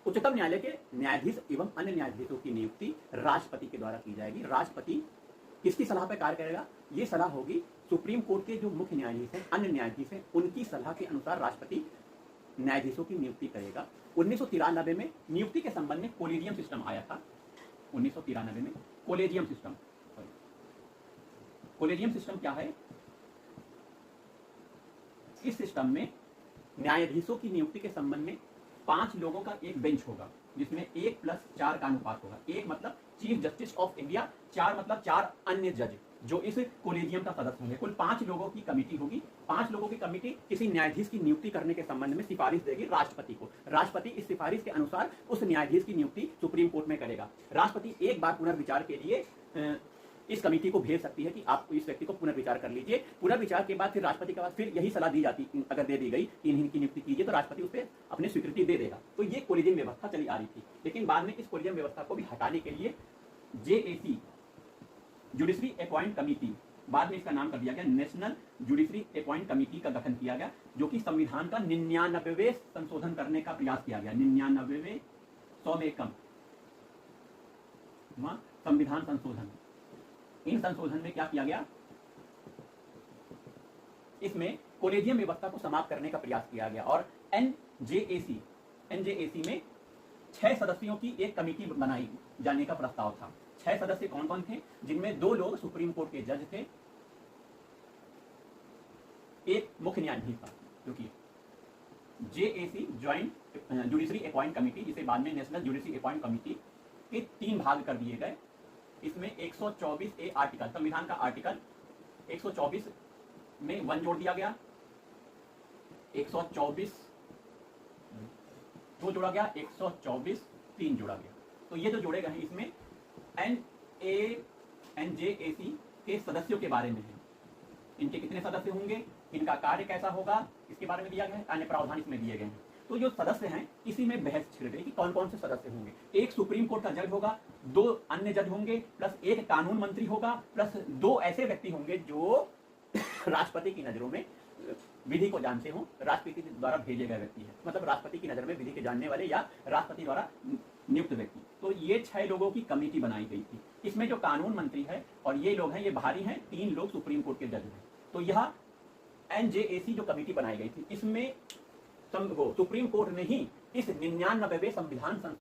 उच्चतम न्यायालय के न्यायाधीश एवं अन्य न्यायाधीशों की नियुक्ति राष्ट्रपति के द्वारा की जाएगी। राष्ट्रपति किसकी सलाह पर कार्य करेगा? ये सलाह होगी सुप्रीम कोर्ट के जो मुख्य न्यायाधीश हैं, अन्य न्यायाधीश हैं, उनकी सलाह के अनुसार राष्ट्रपति न्यायाधीशों की नियुक्ति करेगा। 1993 में नियुक्ति के संबंध में कोलेजियम सिस्टम आया था। 1993 में कोलेजियम सिस्टम। कोलेजियम सिस्टम क्या है? इस सिस्टम में न्यायाधीशों की नियुक्ति के संबंध में 5 लोगों का एक बेंच होगा, जिसमें 1+4 का अनुपात होगा। 1 मतलब चीफ जस्टिस ऑफ इंडिया, 4 मतलब 4 अन्य जज जो इस कोलेजियम का सदस्य होंगे। कुल 5 लोगों की कमेटी होगी। 5 लोगों की कमेटी किसी न्यायाधीश की नियुक्ति करने के संबंध में सिफारिश देगी राष्ट्रपति को। राष्ट्रपति इस सिफारिश के अनुसार उस न्यायाधीश की नियुक्ति सुप्रीम कोर्ट में करेगा। राष्ट्रपति एक बार पुनर्विचार के लिए इस कमेटी को भेज सकती है कि आप इस व्यक्ति को पुनर्विचार कर लीजिए। पुनर्विचार के बाद फिर राष्ट्रपति के पास फिर यही सलाह दी जाती, अगर दे दी गई कि इन्हीं की नियुक्ति कीजिए, तो राष्ट्रपति उस पर अपनी स्वीकृति दे देगा। तो ये कोलेजियम व्यवस्था चली आ रही थी। लेकिन बाद में इस कोलेजियम व्यवस्था को भी हटाने के लिए JAC जुडिशरी अपॉइंट कमेटी, बाद में इसका नाम कर दिया गया नेशनल जुडिशरी अपॉइंट कमेटी का गठन किया गया, जो कि संविधान का 99वें संशोधन करने का प्रयास किया गया। 99वें 100 में कम संविधान संशोधन। इन संशोधन में क्या किया गया? इसमें कोलेजियम व्यवस्था को समाप्त करने का प्रयास किया गया और NJAC में 6 सदस्यों की एक कमेटी बनाई जाने का प्रस्ताव था। 6 सदस्य कौन कौन थे? जिनमें 2 लोग सुप्रीम कोर्ट के जज थे, एक मुख्य न्यायाधीश था, जो कि JAC joint judiciary appoint committee, जिसे बाद में नेशनल जुडिशरी अपॉइंट कमेटी के 3 भाग कर दिए गए। इसमें 124A आर्टिकल, संविधान का आर्टिकल 124 में 1 जोड़ दिया गया, 124 2 जोड़ा गया, 124 3 जोड़ा गया। तो ये जो जोड़े गए हैं इसमें NJAC के सदस्यों के बारे में है। इनके कितने सदस्य होंगे, इनका कार्य कैसा होगा, इसके बारे में दिया गया है। अन्य प्रावधान इसमें दिए गए हैं। तो जो सदस्य हैं इसी में बहस छिड़ गई कि कौन कौन से सदस्य होंगे। एक सुप्रीम कोर्ट का जज होगा, 2 अन्य जज होंगे, प्लस एक कानून मंत्री होगा, प्लस 2 ऐसे व्यक्ति होंगे जो राष्ट्रपति की नजरों में विधि को जानते हो, राष्ट्रपति द्वारा भेजे गए व्यक्ति है, मतलब राष्ट्रपति की नजर में विधि के जानने वाले या राष्ट्रपति द्वारा नियुक्त व्यक्ति। तो ये 6 लोगों की कमेटी बनाई गई थी। इसमें जो कानून मंत्री है और ये लोग हैं, ये बाहरी हैं, 3 लोग सुप्रीम कोर्ट के जज हैं। तो यह NJAC जो कमेटी बनाई गई थी, इसमें सुप्रीम कोर्ट ने ही इस 99वें संविधान